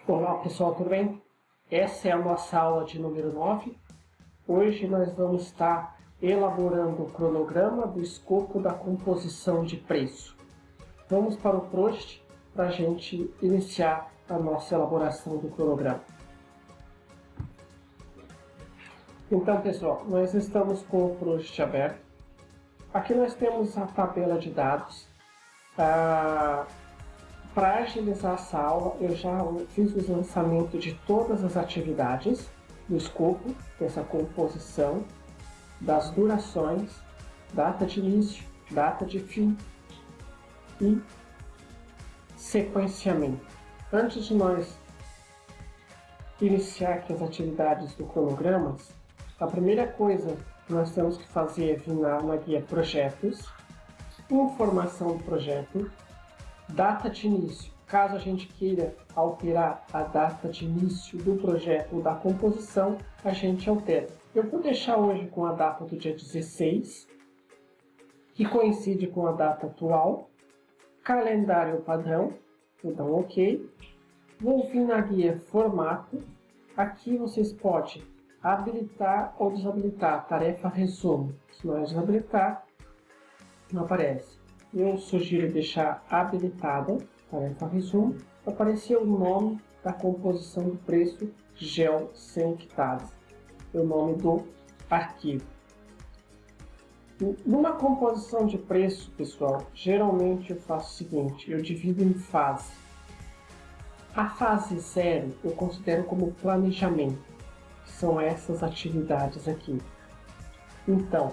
Olá pessoal, tudo bem? Essa é a nossa aula de número 9. Hoje nós vamos estar elaborando o cronograma do escopo da composição de preço. Vamos para o Prost para a gente iniciar a nossa elaboração do cronograma. Então pessoal, nós estamos com o Prost aberto. Aqui nós temos a tabela de dados. Para agilizar essa aula, eu já fiz o lançamento de todas as atividades do escopo, dessa composição, das durações, data de início, data de fim e sequenciamento. Antes de nós iniciar aqui as atividades do cronograma, a primeira coisa que nós temos que fazer é vir na guia Projetos, Informação do Projeto, Data de início. Caso a gente queira alterar a data de início do projeto ou da composição, a gente altera. Eu vou deixar hoje com a data do dia 16, que coincide com a data atual. Calendário padrão, então ok. Vou vir na guia Formato. Aqui vocês podem habilitar ou desabilitar a tarefa resumo. Se não é desabilitar, não aparece. Eu sugiro deixar habilitada, tarefa resumo, para aparecer o nome da composição do preço GEL sem octave, o nome do arquivo. Numa composição de preço, pessoal, geralmente eu faço o seguinte, eu divido em fase. A fase 0 eu considero como planejamento, que são essas atividades aqui. Então,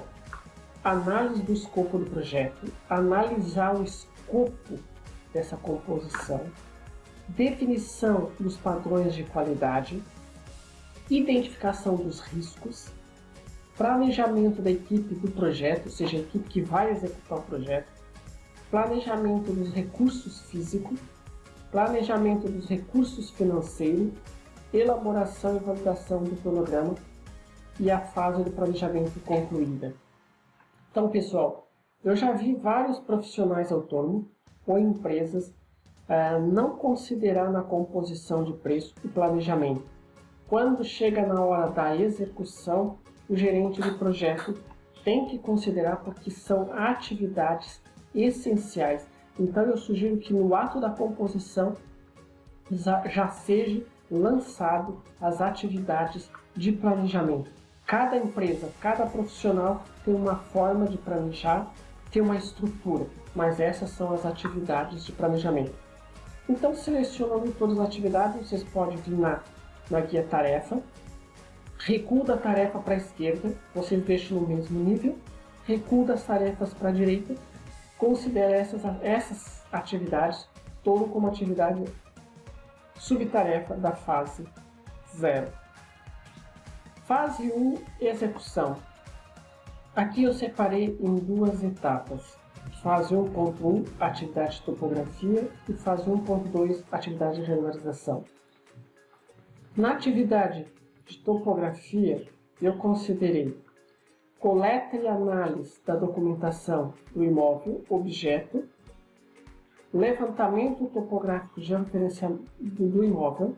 análise do escopo do projeto, analisar o escopo dessa composição, definição dos padrões de qualidade, identificação dos riscos, planejamento da equipe do projeto, ou seja, a equipe que vai executar o projeto, planejamento dos recursos físicos, planejamento dos recursos financeiros, elaboração e validação do cronograma e a fase do planejamento concluída. Então, pessoal, eu já vi vários profissionais autônomos ou empresas não considerar na composição de preço o planejamento. Quando chega na hora da execução, o gerente do projeto tem que considerar porque são atividades essenciais. Então, eu sugiro que no ato da composição já seja lançado as atividades de planejamento. Cada empresa, cada profissional tem uma forma de planejar, tem uma estrutura, mas essas são as atividades de planejamento. Então, selecionando todas as atividades, vocês podem vir na guia tarefa, recuo da tarefa para a esquerda, vocês deixam no mesmo nível, recuo das tarefas para a direita, considere essas atividades todo como atividade subtarefa da fase 0. Fase 1, execução. Aqui eu separei em duas etapas. Fase 1.1, atividade de topografia, e fase 1.2, atividade de regularização. Na atividade de topografia, eu considerei coleta e análise da documentação do imóvel, objeto, levantamento topográfico de referenciamento do imóvel,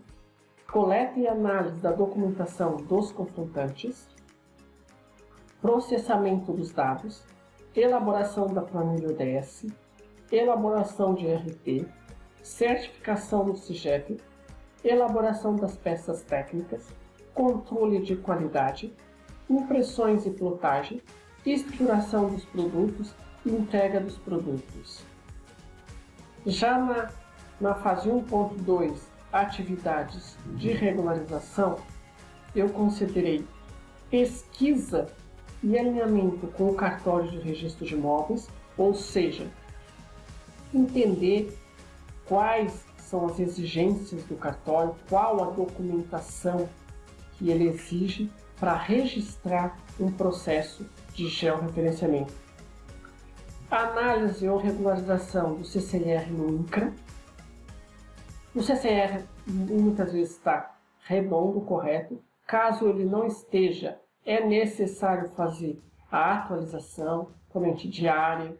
coleta e análise da documentação dos confrontantes, processamento dos dados, elaboração da planilha ODS, elaboração de RT, certificação do SIGEP, elaboração das peças técnicas, controle de qualidade, impressões e plotagem, estruturação dos produtos e entrega dos produtos. Já na fase 1.2, atividades de regularização, eu considerei pesquisa e alinhamento com o cartório de registro de imóveis, ou seja, entender quais são as exigências do cartório, qual a documentação que ele exige para registrar um processo de georreferenciamento. Análise ou regularização do CCR no INCRA. O CCR muitas vezes está redondo, correto. Caso ele não esteja, é necessário fazer a atualização, somente diária,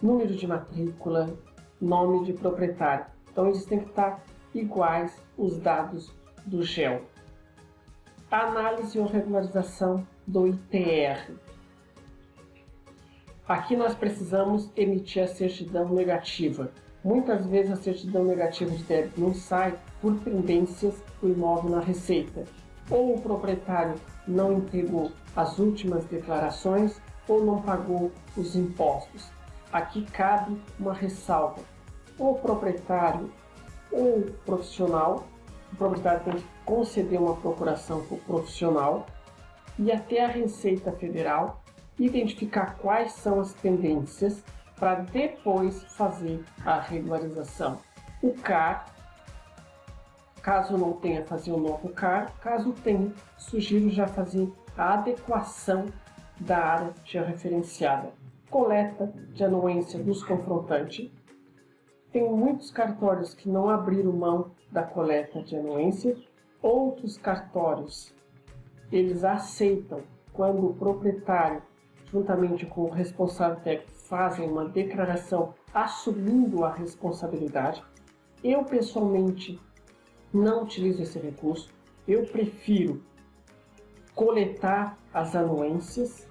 número de matrícula, nome de proprietário. Então eles têm que estar iguais os dados do GEL. A análise ou regularização do ITR. Aqui nós precisamos emitir a certidão negativa. Muitas vezes a certidão negativa de débito não sai por pendências do imóvel na Receita. Ou o proprietário não entregou as últimas declarações ou não pagou os impostos. Aqui cabe uma ressalva. O proprietário ou o profissional, o proprietário tem que conceder uma procuração para o profissional e até a Receita Federal identificar quais são as pendências para depois fazer a regularização. O CAR, caso não tenha, fazer o novo CAR, caso tenha, sugiro já fazer a adequação da área georreferenciada. Coleta de anuência dos confrontantes. Tem muitos cartórios que não abriram mão da coleta de anuência. Outros cartórios, eles aceitam quando o proprietário, juntamente com o responsável técnico, fazem uma declaração assumindo a responsabilidade. Eu, pessoalmente, não utilizo esse recurso. Eu prefiro coletar as anuências,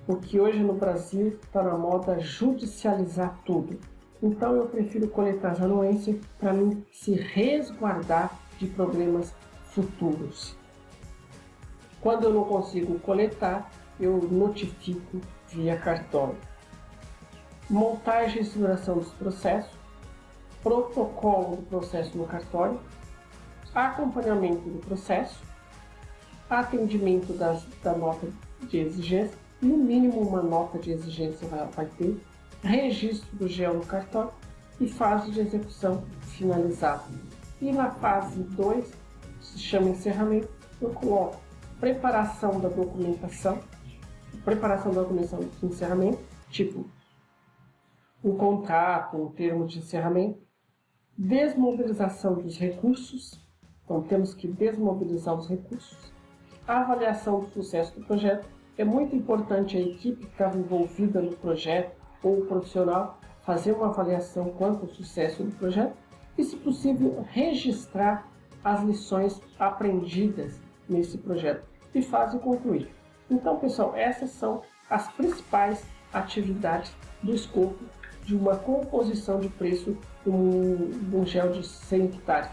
porque hoje no Brasil está na moda judicializar tudo. Então eu prefiro coletar as anuências para mim se resguardar de problemas futuros. Quando eu não consigo coletar, eu notifico via cartório. Montagem e estruturação dos processos, protocolo do processo no cartório, acompanhamento do processo, atendimento da nota de exigência, no mínimo uma nota de exigência vai ter, registro do GEL no cartório e fase de execução finalizada. E na fase 2, se chama encerramento, eu coloco preparação da documentação de encerramento, tipo um contrato, um termo de encerramento, desmobilização dos recursos, então temos que desmobilizar os recursos, a avaliação do sucesso do projeto. É muito importante a equipe que estava envolvida no projeto ou o profissional fazer uma avaliação quanto ao sucesso do projeto e, se possível, registrar as lições aprendidas nesse projeto e fase concluir. Então, pessoal, essas são as principais atividades do escopo de uma composição de preço de um GEL de 100 hectares.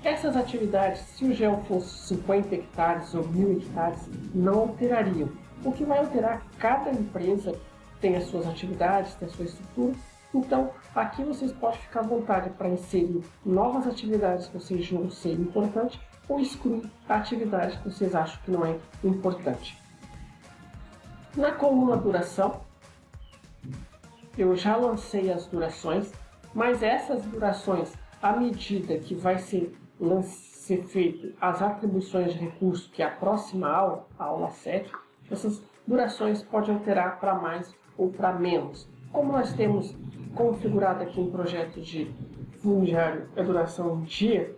Essas atividades, se o GEL fosse 50 hectares ou 1000 hectares, não alterariam. O que vai alterar, cada empresa tem as suas atividades, tem a sua estrutura. Então, aqui vocês podem ficar à vontade para inserir novas atividades que vocês julgam ser importantes ou excluir a atividade que vocês acham que não é importante. Na coluna duração, eu já lancei as durações, mas essas durações, à medida que vai ser feito as atribuições de recurso, que é a próxima aula, a aula 7, essas durações podem alterar para mais ou para menos. Como nós temos configurado aqui um projeto de fundiário a duração em dia,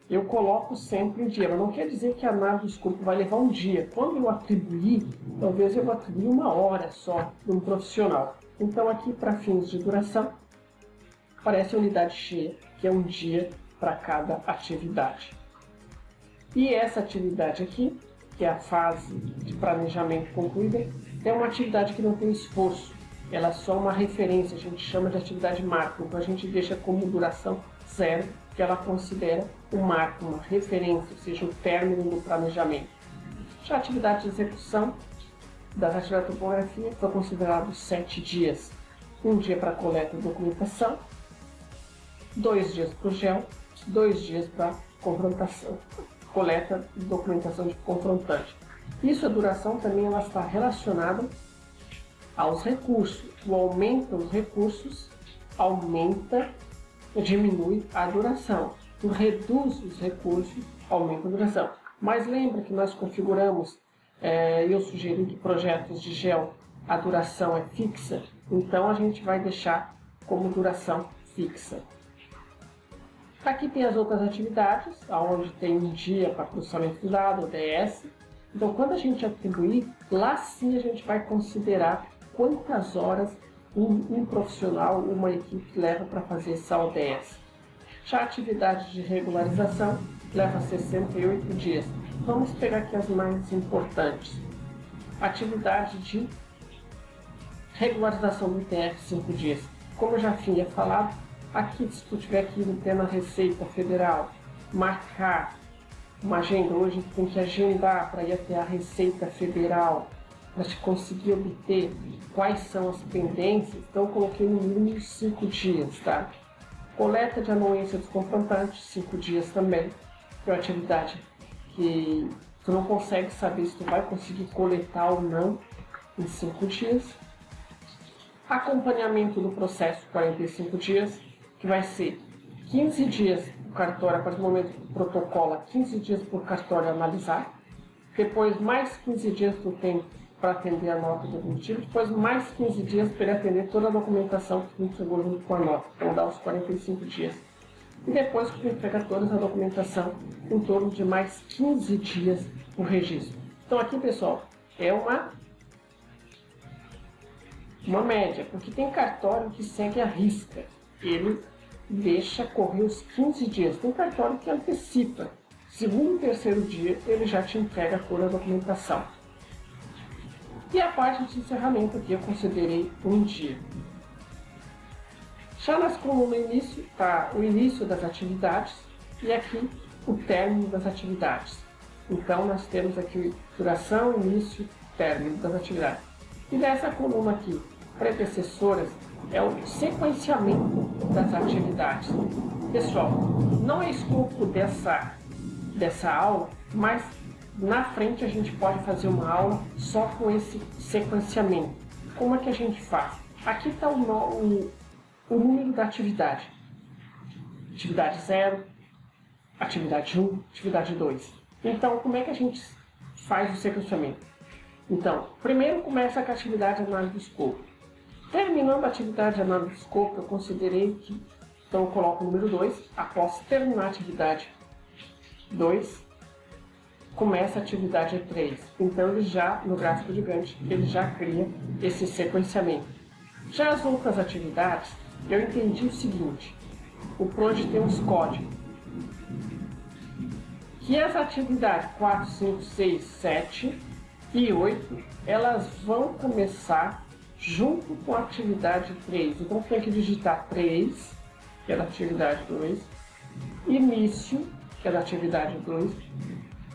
eu coloco sempre em dia, mas não quer dizer que a análise do escopo vai levar um dia. Quando eu atribuir, talvez eu vou atribuir 1 hora só de um profissional. Então aqui, para fins de duração, aparece a unidade cheia, que é um dia para cada atividade. E essa atividade aqui, que é a fase de planejamento concluída, é uma atividade que não tem esforço. Ela é só uma referência, a gente chama de atividade marco, então a gente deixa como duração 0, que ela considera um marco, uma referência, ou seja, o término do planejamento. Já a atividade de execução das atividades de topografia foi considerado 7 dias. 1 dia para coleta e documentação, 2 dias para o GEL, 2 dias para confrontação, coleta e documentação de confrontante. Isso, a duração também ela está relacionada aos recursos. O aumento dos recursos diminui a duração. O reduz os recursos, aumenta a duração. Mas lembra que nós configuramos, eu sugeri que projetos de GEL a duração é fixa, então a gente vai deixar como duração fixa. Aqui tem as outras atividades, onde tem um dia para processamento de dados, ODS. Então, quando a gente atribuir, lá sim a gente vai considerar quantas horas um profissional, uma equipe leva para fazer essa ODS. Já a atividade de regularização leva 68 dias. Vamos pegar aqui as mais importantes. Atividade de regularização do ITR, 5 dias. Como eu já tinha falado, aqui se tu tiver que ir na Receita Federal, marcar uma agenda, hoje tem que agendar para ir até a Receita Federal, para te conseguir obter quais são as pendências, então eu coloquei no mínimo 5 dias, tá? Coleta de anuência dos confrontantes, 5 dias também, que é uma atividade que tu não consegue saber se tu vai conseguir coletar ou não em 5 dias. Acompanhamento do processo, 45 dias, que vai ser 15 dias o cartório, a partir do momento que protocola, 15 dias por cartório analisar, depois mais 15 dias tu tem para atender a nota do admitido, depois mais 15 dias para ele atender toda a documentação que tu entregou junto com a nota, então dá os 45 dias. E depois que tu entrega toda a documentação, em torno de mais 15 dias o registro. Então aqui, pessoal, é uma média, porque tem cartório que segue a risca, ele deixa correr os 15 dias, tem cartório que antecipa, segundo e terceiro dia ele já te entrega toda a documentação. E a parte de encerramento aqui eu considerei um dia. Já nas colunas início está o início das atividades e aqui o término das atividades. Então nós temos aqui duração, início, término das atividades. E dessa coluna aqui, predecessoras, é o sequenciamento das atividades. Pessoal, não é escopo dessa aula, mas na frente a gente pode fazer uma aula só com esse sequenciamento. Como é que a gente faz? Aqui está o número da atividade. Atividade 0, atividade 1, atividade 2. Então, como é que a gente faz o sequenciamento? Então, primeiro começa com a atividade de análise do escopo. Terminando a atividade de análise do escopo, eu considerei que, então eu coloco o número 2, após terminar a atividade 2, começa a atividade 3. Então ele já, no gráfico de Gantt, ele já cria esse sequenciamento. Já as outras atividades, eu entendi o seguinte, o PROD tem uns códigos, que as atividades 4, 5, 6, 7 e 8, elas vão começar junto com a atividade 3. Então tem que digitar 3, que é da atividade 2, início, que é da atividade 2,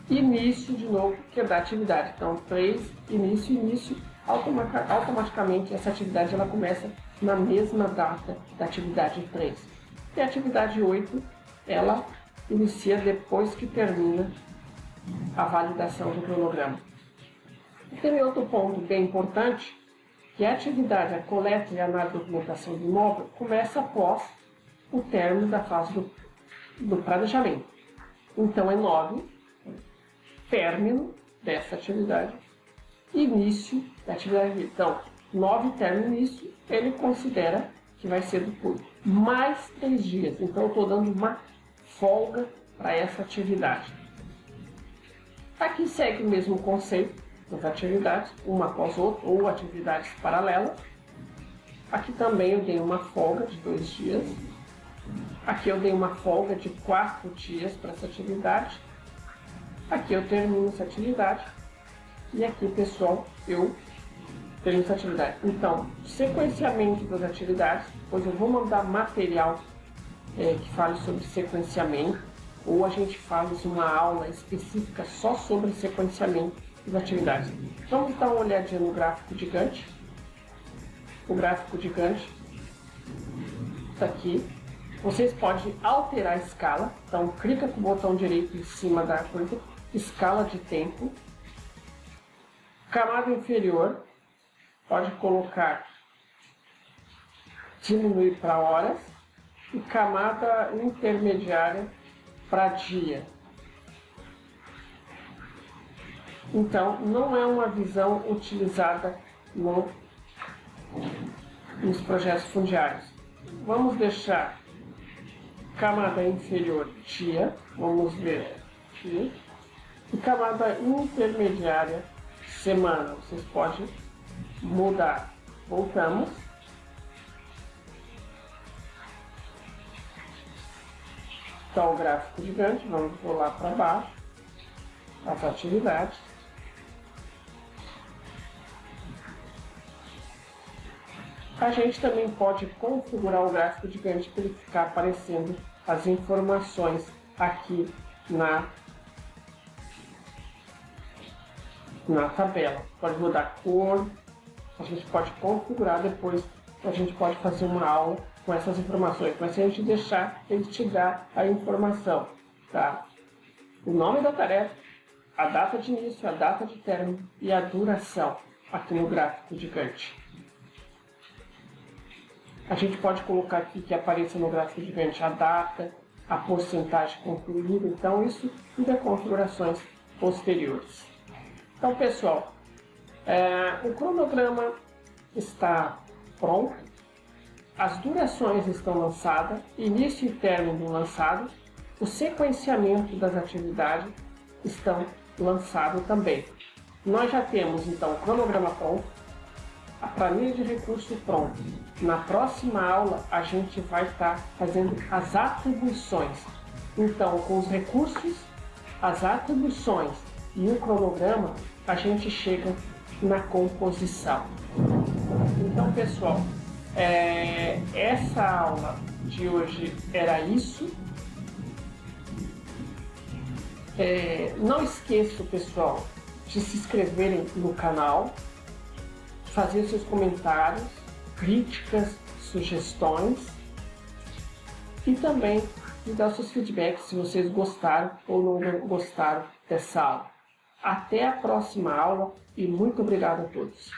início de novo, que é da atividade. Então 3, início, automaticamente essa atividade ela começa na mesma data da atividade 3. E a atividade 8, ela inicia depois que termina a validação do cronograma. E tem outro ponto bem importante, que a atividade, a coleta e a análise da documentação do imóvel começa após o término da fase do planejamento. Então é 9, término dessa atividade, início da atividade. Então, 9, término, início, ele considera que vai ser por mais 3 dias. Então eu estou dando uma folga para essa atividade. Aqui segue o mesmo conceito das atividades, uma após outra, ou atividades paralelas. Aqui também eu dei uma folga de 2 dias. Aqui eu dei uma folga de 4 dias para essa atividade. Aqui eu termino essa atividade. E aqui, pessoal, eu termino essa atividade. Então, sequenciamento das atividades, pois eu vou mandar material que fale sobre sequenciamento, ou a gente faz uma aula específica só sobre sequenciamento das atividades. Vamos dar uma olhadinha no gráfico de Gantt. O gráfico de Gantt está aqui. Vocês podem alterar a escala. Então, clica com o botão direito em cima da coisa, escala de tempo. Camada inferior, pode colocar, diminuir para horas. E camada intermediária para dia. Então, não é uma visão utilizada nos projetos fundiários. Vamos deixar camada inferior dia, vamos ver aqui, e camada intermediária semana. Vocês podem mudar. Voltamos. está o gráfico de Gantt. Vamos rolar para baixo as atividades. A gente também pode configurar o gráfico de Gantt para ele ficar aparecendo as informações aqui na tabela. Pode mudar a cor, a gente pode configurar depois, a gente pode fazer uma aula com essas informações, mas se a gente deixar, ele te dá a informação, tá? O nome da tarefa, a data de início, a data de término e a duração aqui no gráfico de Gantt. A gente pode colocar aqui que apareça no gráfico de Gantt a data, a porcentagem concluída, então isso tudo é configurações posteriores. Então, pessoal, o cronograma está pronto, as durações estão lançadas, início e término lançados, o sequenciamento das atividades estão lançados também. Nós já temos, então, o cronograma pronto, a planilha de recurso pronta. Na próxima aula, a gente vai estar fazendo as atribuições. Então, com os recursos, as atribuições e o cronograma, a gente chega na composição. Então, pessoal, essa aula de hoje era isso. Não esqueça, pessoal, de se inscreverem no canal, fazer seus comentários, críticas, sugestões e também de dar seus feedbacks se vocês gostaram ou não gostaram dessa aula. Até a próxima aula e muito obrigado a todos.